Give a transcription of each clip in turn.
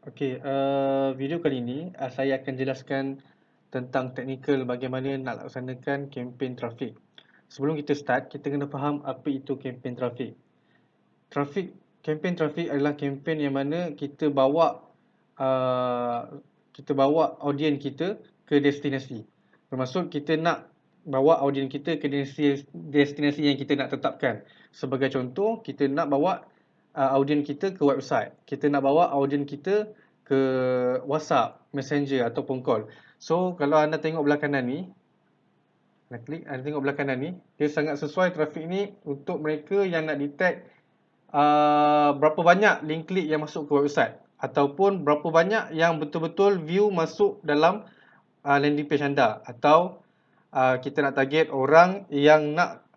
Okey, video kali ini saya akan jelaskan tentang teknikal bagaimana nak laksanakan kempen trafik. Sebelum kita start, kita kena faham apa itu kempen trafik. Trafik, kempen trafik adalah kempen yang mana uh, kita bawa audien kita ke destinasi. Bermaksud kita nak bawa audien kita ke destinasi yang kita nak tetapkan. Sebagai contoh, kita nak bawa audien kita ke website. Kita nak bawa audien kita ke WhatsApp, Messenger ataupun call. So, kalau anda tengok belah kanan ni, anda tengok belah kanan ni, dia sangat sesuai trafik ni untuk mereka yang nak detect berapa banyak link klik yang masuk ke website ataupun berapa banyak yang betul-betul view masuk dalam landing page anda, atau kita nak target orang yang nak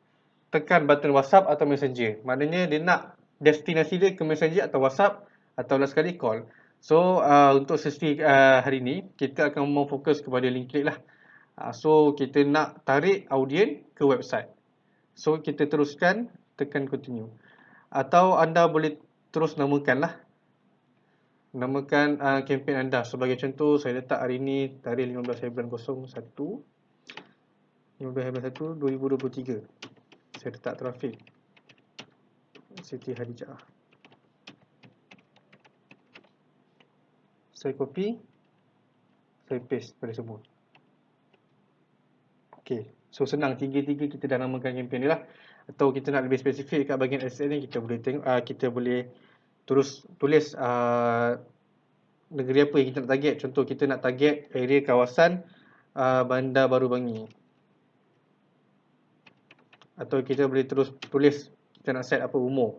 tekan button WhatsApp atau Messenger. Maknanya dia nak destinasi dia ke Messenger atau WhatsApp atau last sekali call. So untuk sesi hari ni kita akan memfokus kepada link klik lah. So kita nak tarik audien ke website. So kita teruskan, tekan continue. Atau anda boleh terus namakan lah. Namakan kempen anda. Sebagai contoh, saya letak hari ini tarikh 15/01 2023. Saya letak trafik Siti Khadijah. Saya copy, saya paste pada semua. Okey, so senang, tiga-tiga kita dah namakan kempen ni lah. Atau kita nak lebih spesifik kat bahagian asset ni, kita boleh tengok, kita boleh terus tulis negeri apa yang kita nak target. Contoh kita nak target area kawasan Bandar Baru Bangi. Atau kita boleh terus tulis kita nak set apa umur.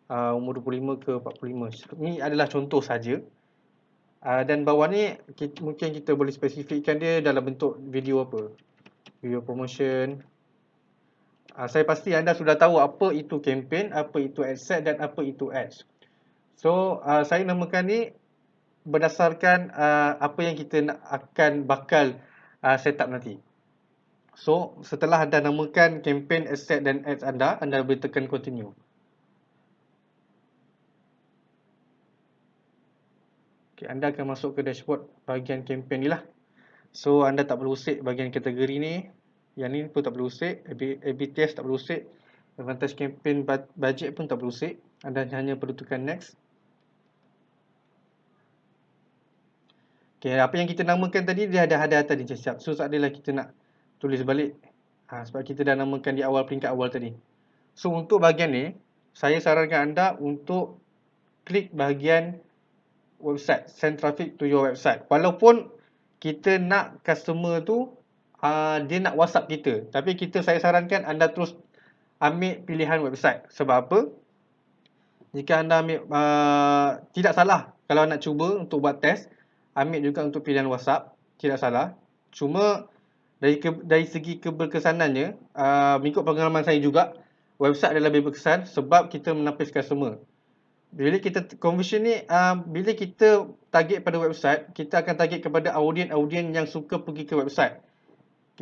Umur 25 ke 45. Ni adalah contoh saja. Dan bawah ni mungkin kita boleh spesifikkan dia dalam bentuk video apa. Video promotion. Saya pasti anda sudah tahu apa itu campaign, apa itu ad set dan apa itu ads. So saya namakan ni berdasarkan apa yang kita bakal set up nanti. So setelah anda namakan campaign, ad set dan ads anda boleh tekan continue. Okay, anda akan masuk ke dashboard bahagian campaign ni lah. So anda tak perlu usik bahagian kategori ni. Yang ni pun tak perlu usik. AB test tak perlu usik. Advantage campaign budget pun tak perlu usik. Anda hanya perlu tekan next. Okay, apa yang kita namakan tadi dia ada atas ni siap. So tak adalah kita nak tulis balik. Sebab kita dah namakan di awal, peringkat awal tadi. So untuk bahagian ni, saya sarankan anda untuk klik bahagian website, send traffic to your website. Walaupun kita nak customer tu dia nak WhatsApp kita, tapi saya sarankan anda terus ambil pilihan website. Sebab apa? Jika anda ambil tidak salah kalau nak cuba untuk buat test, ambil juga untuk pilihan WhatsApp, tidak salah. Cuma dari segi keberkesanannya, mengikut pengalaman saya juga, website adalah lebih berkesan sebab kita menapis customer. Bila kita conversion ni, bila kita target pada website, kita akan target kepada audien yang suka pergi ke website.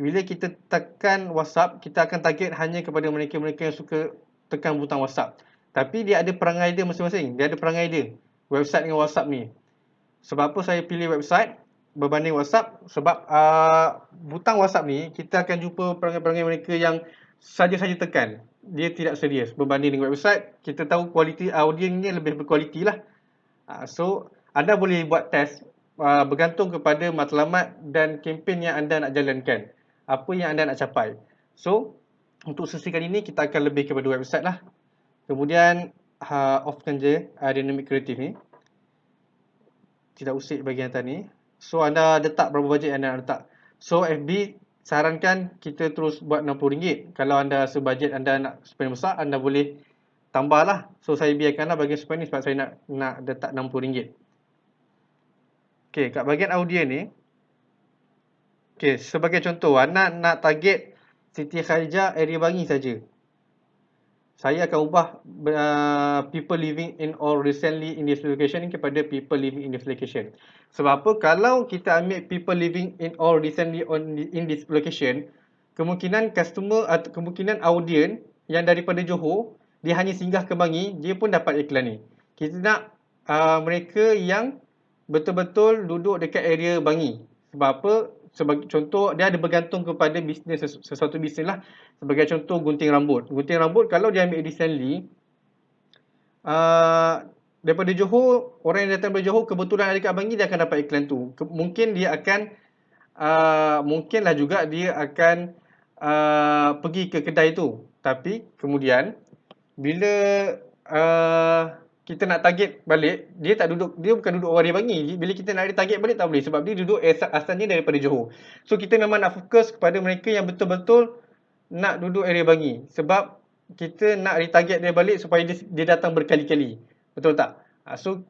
Bila kita tekan WhatsApp, kita akan target hanya kepada mereka-mereka yang suka tekan butang WhatsApp. Tapi dia ada perangai dia masing-masing. Dia ada perangai dia, website dengan WhatsApp ni. Sebab apa saya pilih website berbanding WhatsApp? Sebab butang WhatsApp ni, kita akan jumpa perangai-perangai mereka yang saja-saja tekan. Dia tidak serius. Berbanding dengan website, kita tahu kualiti audiennya lebih berkualiti lah. So, anda boleh buat test bergantung kepada matlamat dan kempen yang anda nak jalankan. Apa yang anda nak capai. So, untuk sesi kali ini kita akan lebih kepada website lah. Kemudian, offkan je dynamic creative ni. Tidak usik bahagian atas ni. So, anda letak berapa bajet yang anda nak letak. So, FB sarankan kita terus buat RM60. Kalau anda rasa bajet anda nak spend besar, anda boleh tambah lah. So, saya biarkanlah bahagian spend ni sebab saya nak letak RM60. Okay, kat bahagian audien ni, okay, sebagai contoh, anda nak target Siti Khadijah area Bangi saja. Saya akan ubah people living in or recently in this location ni kepada people living in this location. Sebab apa? Kalau kita ambil people living in or recently in this location, kemungkinan customer atau kemungkinan audien yang daripada Johor, dia hanya singgah ke Bangi, dia pun dapat iklan ni. Kita nak mereka yang betul-betul duduk dekat area Bangi. Sebab apa? Sebagai contoh, dia ada bergantung kepada bisnes, sesuatu bisnes lah. Sebagai contoh, gunting rambut. Gunting rambut, kalau dia ambil Eddie Stanley, daripada Johor, orang yang datang dari Johor kebetulan ada kat Bangi, dia akan dapat iklan tu. Mungkin dia akan, mungkinlah juga dia akan pergi ke kedai tu. Tapi kemudian, bila kita nak target balik, dia tak duduk, dia bukan duduk area Bangi. Bila kita nak target balik tak boleh sebab dia duduk asalnya daripada Johor. So kita memang nak fokus kepada mereka yang betul-betul nak duduk area Bangi. Sebab kita nak retarget dia balik supaya dia datang berkali-kali. Betul tak? So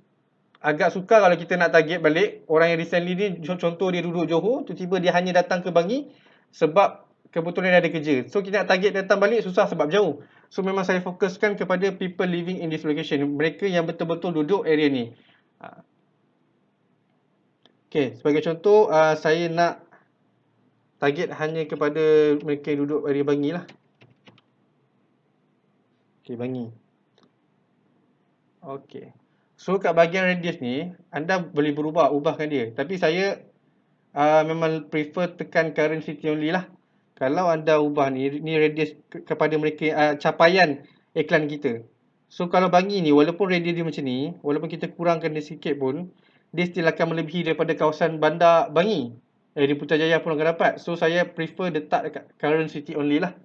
agak sukar kalau kita nak target balik orang yang recently ni, contoh dia duduk Johor, tiba-tiba dia hanya datang ke Bangi sebab kebetulan dia ada kerja. So kita nak target datang balik susah sebab jauh. So memang saya fokuskan kepada people living in this location, mereka yang betul-betul duduk area ni. Okay, sebagai contoh, saya nak target hanya kepada mereka yang duduk area Bangi lah. Okay, Bangi. Okay. So kat bahagian radius ni, anda boleh ubahkan dia. Tapi saya memang prefer tekan current city only lah. Kalau anda ubah ni radius kepada mereka, capaian iklan kita. So kalau Bangi ni, walaupun radius dia macam ni, walaupun kita kurangkan dia sikit pun, dia still akan melebihi daripada kawasan bandar Bangi. Di Putrajaya pun akan dapat. So saya prefer letak dekat current city only lah.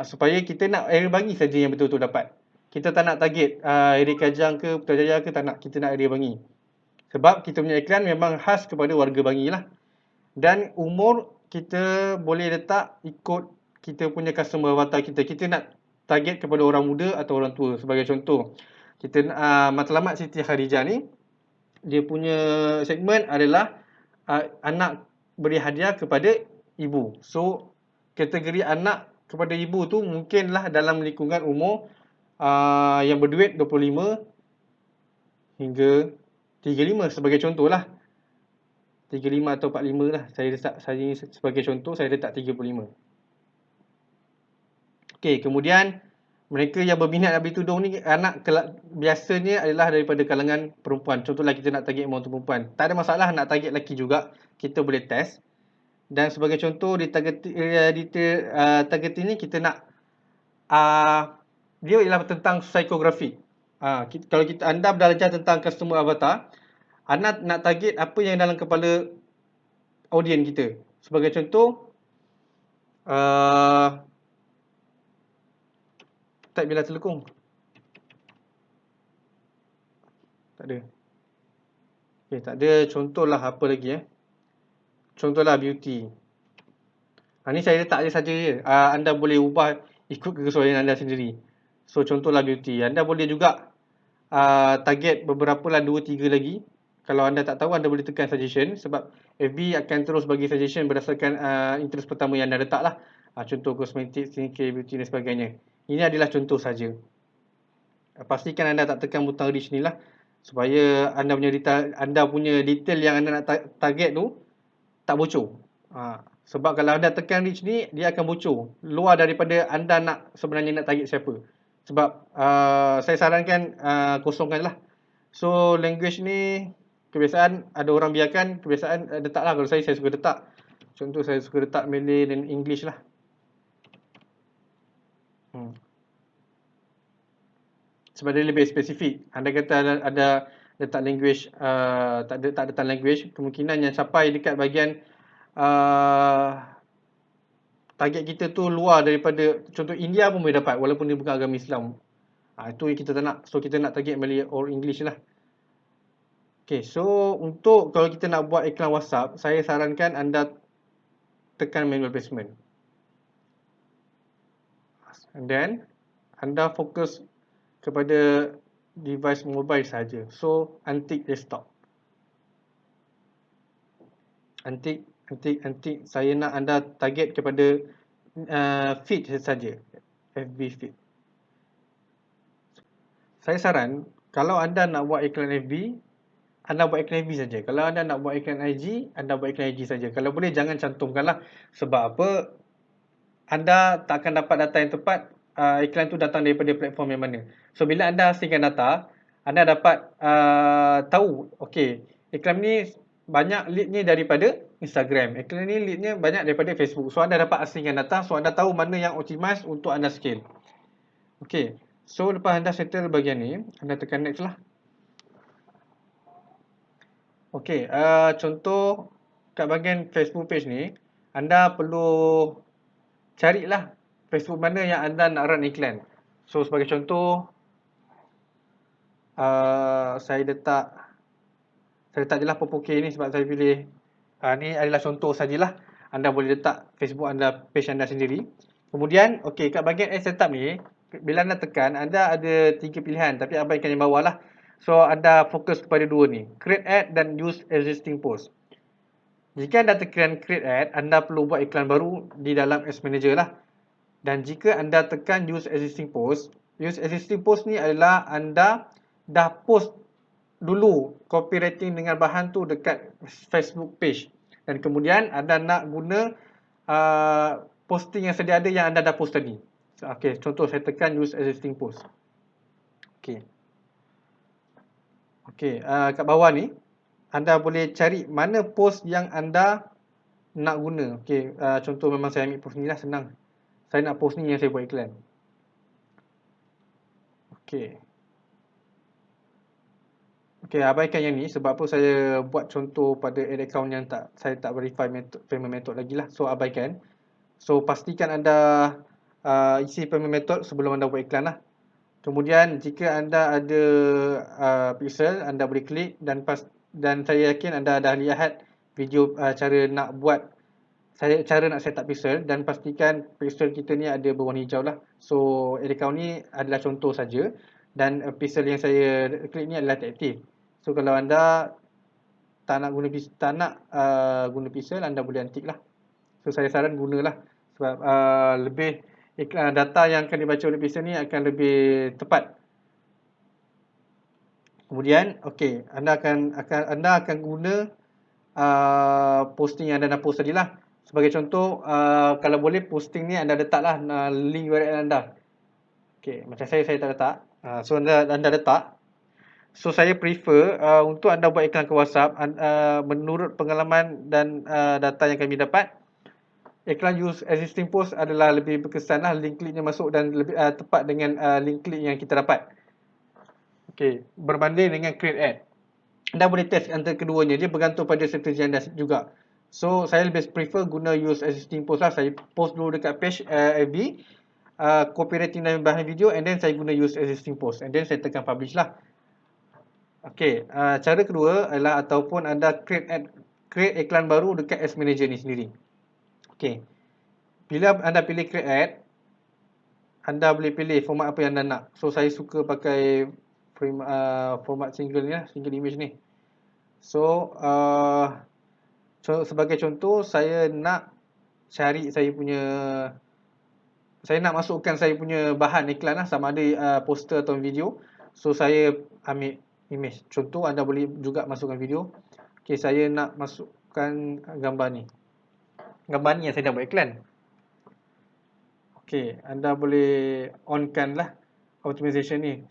Supaya kita nak area Bangi saja yang betul-betul dapat. Kita tak nak target area Kajang ke Putrajaya ke, tak nak. Kita nak area Bangi. Sebab kita punya iklan memang khas kepada warga Bangi lah. Dan umur kita boleh letak ikut kita punya customer avatar kita. Kita nak target kepada orang muda atau orang tua. Sebagai contoh, kita Matlamat Siti Khadijah ni, dia punya segmen adalah anak beri hadiah kepada ibu. So kategori anak kepada ibu tu mungkinlah dalam lingkungan umur yang berduit 25 hingga 35 sebagai contoh lah. 35 atau 45 lah. Saya sebagai contoh, saya letak 35. Okey, kemudian mereka yang berminat nak beli tudung ni, anak biasanya adalah daripada kalangan perempuan. Contohlah kita nak target orang perempuan. Tak ada masalah nak target lelaki juga. Kita boleh test. Dan sebagai contoh, di target ini kita nak, dia ialah tentang psikografi. Kalau anda belajar tentang customer avatar, anda nak target apa yang dalam kepala audien kita. Sebagai contoh, tak bila telekung. Tak ada. Okay, tak ada. Contohlah apa lagi Contohlah beauty. Ni saya letak je saja je. Anda boleh ubah ikut kesesuaian anda sendiri. So contohlah beauty. Anda boleh juga target beberapa lah, 2-3 lagi. Kalau anda tak tahu, anda boleh tekan suggestion. Sebab FB akan terus bagi suggestion berdasarkan interest pertama yang anda letak lah. Contoh kosmetik, skincare, beauty dan sebagainya. Ini adalah contoh saja. Pastikan anda tak tekan butang reach ni lah. Supaya anda punya detail yang anda nak target tu tak bocor. Sebab kalau anda tekan reach ni, dia akan bocor. Luar daripada anda sebenarnya nak target siapa. Sebab saya sarankan kosongkan lah. So language ni, kebiasaan ada orang biarkan, kebiasaan letak lah. Kalau saya suka letak. Contoh saya suka letak Malay dan English lah. Sebab dia lebih spesifik. Anda kata ada letak language, tak letak language, kemungkinan yang sampai dekat bahagian target kita tu luar daripada, contoh India pun boleh dapat walaupun dia bukan agama Islam. Itu yang kita tak nak. So kita nak target Malay or English lah. Okay, so untuk kalau kita nak buat iklan WhatsApp, saya sarankan anda tekan manual placement. And then anda fokus kepada device mobile saja. So untick desktop. Untick. Saya nak anda target kepada feed saja. FB feed. Saya saran, kalau anda nak buat iklan FB, anda buat iklan FB saja. Kalau anda nak buat iklan IG, anda buat iklan IG saja. Kalau boleh jangan cantumkanlah. Sebab apa? Anda tak akan dapat data yang tepat. Iklan tu datang daripada platform yang mana. So bila anda asingkan data, anda dapat tahu, okey, Iklan ni banyak leadnya daripada Instagram. Iklan ni leadnya banyak daripada Facebook. So anda dapat asingkan data, so anda tahu mana yang optimize untuk anda scale. Okay, so lepas anda settle bahagian ni, anda tekan next lah. Okay, contoh kat bahagian Facebook page ni, anda perlu carilah Facebook mana yang anda nak run iklan. So sebagai contoh, saya letak je lah Popoke ni sebab saya pilih ni adalah contoh sajalah. Anda boleh letak Facebook anda, page anda sendiri. Kemudian, okey, kat bahagian ad setup ni, bila anda tekan, anda ada 3 pilihan, tapi abaikan yang bawah lah. So anda fokus kepada dua ni, create ad dan use existing post. Jika anda tekan create ad, anda perlu buat iklan baru di dalam Ads Manager lah. Dan jika anda tekan use existing post ni adalah anda dah post dulu copywriting dengan bahan tu dekat Facebook page, dan kemudian anda nak guna posting yang sedia ada yang anda dah post tadi. Okey, contoh saya tekan use existing post. Okey. Okey, kat bawah ni anda boleh cari mana post yang anda nak guna. Okey, contoh memang saya ambil post ni lah, senang. Saya nak post ni yang saya buat iklan. Okey. Okey, abaikan yang ni sebab apa saya buat contoh pada ad account yang saya tak verify payment method lagi lah. So abaikan. So pastikan anda isi payment method sebelum anda buat iklan lah. Kemudian jika anda ada pixel, anda boleh klik dan saya yakin anda dah lihat video cara nak set up pixel, dan pastikan pixel kita ni ada berwarna hijau lah. So ad account ni adalah contoh saja, dan pixel yang saya klik ni adalah tak aktif. So kalau anda tak nak guna pixel, anda boleh untick lah. So saya saran gunalah sebab lebih data yang akan dibaca oleh pixel ni akan lebih tepat. Kemudian okey, anda akan guna posting yang anda dah post tadi lah. Sebagai contoh, kalau boleh posting ni anda letaklah link URL anda. Okey, macam saya tak letak. So anda letak. So saya prefer untuk anda buat iklan ke WhatsApp, menurut pengalaman dan data yang kami dapat, iklan use existing post adalah lebih berkesan lah, link kliknya masuk dan lebih tepat dengan link klik yang kita dapat. Okey, berbanding dengan create ad. Anda boleh test antara keduanya, dia bergantung pada strategi anda juga. So saya lebih prefer guna use existing post lah. Saya post dulu dekat page FB, copywriting dan bahan video, and then saya guna use existing post, and then saya tekan publish lah. Okey, cara kedua adalah ataupun anda create iklan baru dekat Ads Manager ni sendiri. Okey, bila anda pilih create ad, anda boleh pilih format apa yang anda nak. So saya suka pakai format single ni lah, single image ni. So sebagai contoh, saya nak masukkan saya punya bahan iklan lah, sama ada poster atau video. So saya ambil image. Contoh, anda boleh juga masukkan video. Okey, saya nak masukkan gambar ni. Gambar ni yang saya dah buat iklan. Okey, anda boleh onkan lah optimization ni.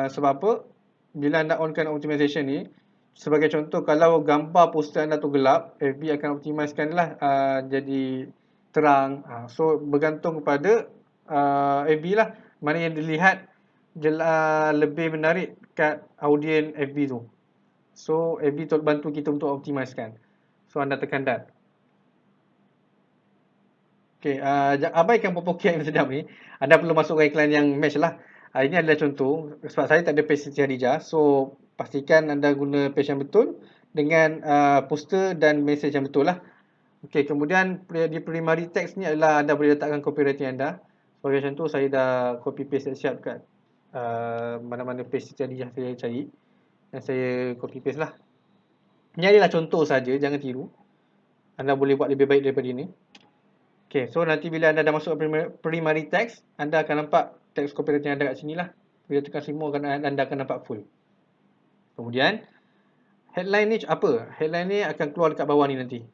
Sebab apa? Bila anda onkan optimization ni, sebagai contoh, kalau gambar poster anda tu gelap, FB akan optimizekan lah jadi terang. So bergantung kepada FB lah, mana yang dilihat lebih menarik kat audien FB tu. So FB tu bantu kita untuk optimizekan. So anda tekan that. Okey, abaikan Popoke yang sedap ni. Anda perlu masukkan iklan yang match lah. Ini adalah contoh, sebab saya tak ada page Siti Khadijah. So pastikan anda guna page yang betul dengan poster dan message yang betul lah. Okey, kemudian di primary text ni adalah anda boleh letakkan copywriting anda. Sebagai contoh, saya dah copy paste siap kat mana-mana page Siti Khadijah saya cari, dan saya copy paste lah. Ini adalah contoh saja, jangan tiru. Anda boleh buat lebih baik daripada ini. Okay, so nanti bila anda dah masuk primary text, anda akan nampak text copywriting anda kat sini lah. Bila tekan semua, anda akan nampak full. Kemudian headline ni apa? Headline ni akan keluar dekat bawah ni nanti.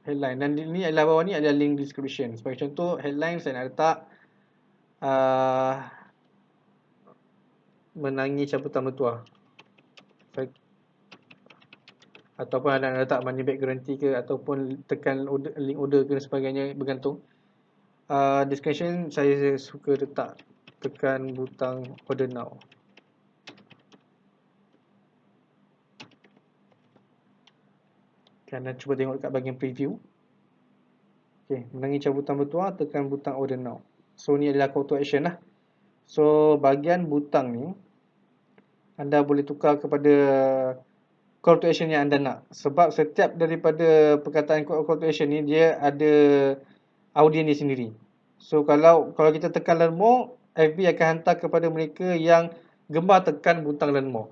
Headline, dan ini adalah bawah ni adalah link description. Sebagai contoh, headline saya nak letak menangis cabutan mertua. ataupun anda nak letak money back guarantee ke, ataupun tekan link order ke dan sebagainya, bergantung. Description saya suka letak tekan butang order now. Anda cuba tengok dekat bahagian preview. Menangi cabutan bertuah, tekan butang order now. So ni adalah call to action lah. So bahagian butang ni anda boleh tukar kepada call to action yang anda nak. Sebab setiap daripada perkataan call to action ni dia ada audien dia sendiri. So kalau kita tekan learn more, FB akan hantar kepada mereka yang gemar tekan butang learn more.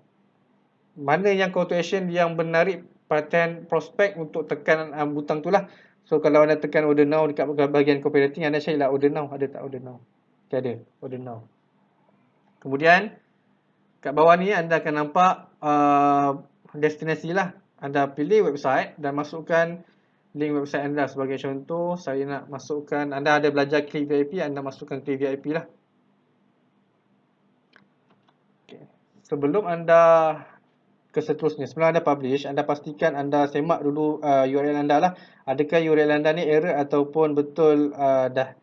Mana yang call to action yang menarik perhatian prospek untuk tekan butang tu lah. So kalau anda tekan order now dekat bahagian copywriting, anda cari lah order now. Ada tak order now? Okay, ada order now. Kemudian kat bawah ni anda akan nampak destinasi lah. Anda pilih website dan masukkan link website anda. Sebagai contoh, saya nak masukkan, anda ada belajar Click VIP, anda masukkan Click VIP lah. Sebelum anda ke seterusnya, sebelum anda publish, anda pastikan anda semak dulu URL anda lah. Adakah URL anda ni error ataupun betul dah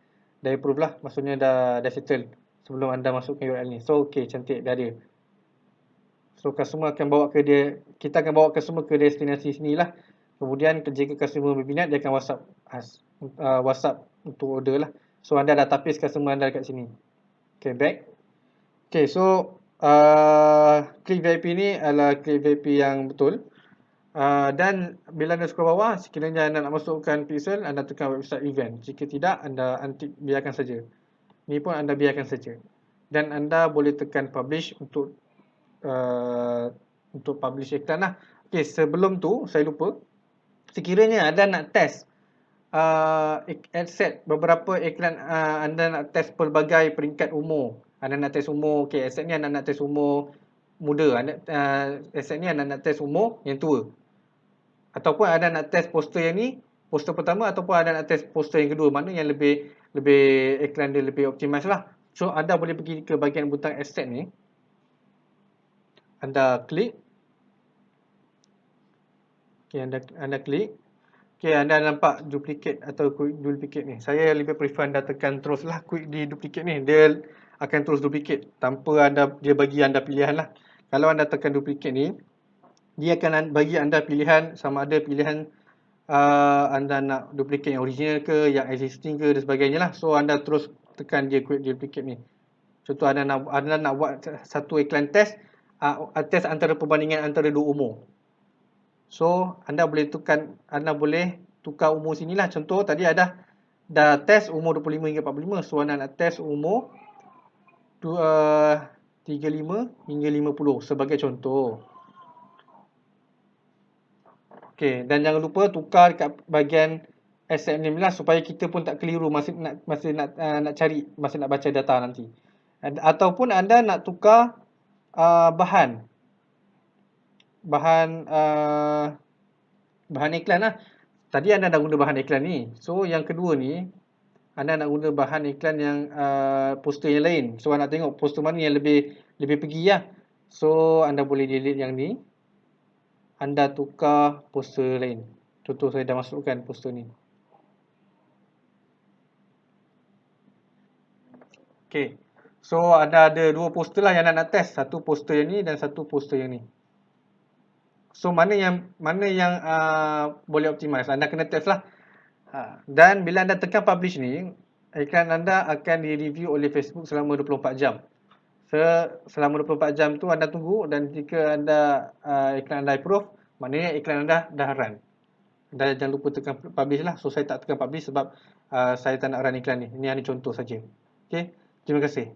approve lah, maksudnya dah settle sebelum anda masukkan URL ni. So okey, cantik, dah ada. So customer akan bawa ke dia, kita akan bawa customer ke destinasi sini lah. Kemudian jika customer berminat, dia akan WhatsApp untuk order lah. So anda dah tapis customer anda dekat sini. Okay, back. Okay, so Click VIP ni adalah Click VIP yang betul. Dan bila anda scroll bawah, sekiranya anda nak masukkan pixel, anda tekan website event. Jika tidak, anda biarkan saja. Ni pun anda biarkan saja. Dan anda boleh tekan publish untuk publish iklan lah. Okay, sebelum tu saya lupa. Sekiranya anda nak test ad set beberapa iklan, anda nak test pelbagai peringkat umur. Anda nak test umur, okay, ad set ni anda nak test umur muda, ad set ni anda nak test umur yang tua. Ataupun anda nak test poster yang ni, poster pertama, ataupun anda nak test poster yang kedua, mana yang lebih iklan dia lebih optimize lah. So anda boleh pergi ke bahagian butang ad set ni, anda klik. Okay, anda klik. Okay, anda nampak duplicate atau quick duplicate ni. Saya lebih prefer anda tekan terus lah quick di duplicate ni. Dia akan terus duplicate tanpa dia bagi anda pilihan lah. Kalau anda tekan duplicate ni, dia akan bagi anda pilihan, sama ada pilihan anda nak duplicate yang original ke, yang existing ke dan sebagainya lah. So anda terus tekan dia quick duplicate ni. Contoh anda nak buat satu iklan test, test antara perbandingan antara dua umur. So anda boleh tukar umur sini lah. Contoh tadi ada dah test umur 25 hingga 45. So anda nak test umur 35 hingga 50 sebagai contoh. Okey, dan jangan lupa tukar dekat bahagian asset name lah, supaya kita pun tak keliru masa nak cari, masa nak baca data nanti. Ataupun anda nak tukar bahan iklan lah. Tadi anda dah guna bahan iklan ni. So yang kedua ni, anda nak guna bahan iklan yang poster yang lain. So anda nak tengok poster mana yang lebih pergi lah. So anda boleh delete yang ni, anda tukar poster lain. Contoh saya dah masukkan poster ni. Okay, so anda ada dua poster lah yang anda nak test. Satu poster yang ni dan satu poster yang ni. So mana yang boleh optimize, anda kena test lah. Dan bila anda tekan publish ni, iklan anda akan di-review oleh Facebook selama 24 jam. Selama 24 jam tu anda tunggu, dan jika iklan anda approve, maknanya iklan anda dah run. Dan jangan lupa tekan publish lah. So saya tak tekan publish sebab saya tak nak run iklan ni. Ini hanya contoh saja. Okay, terima kasih.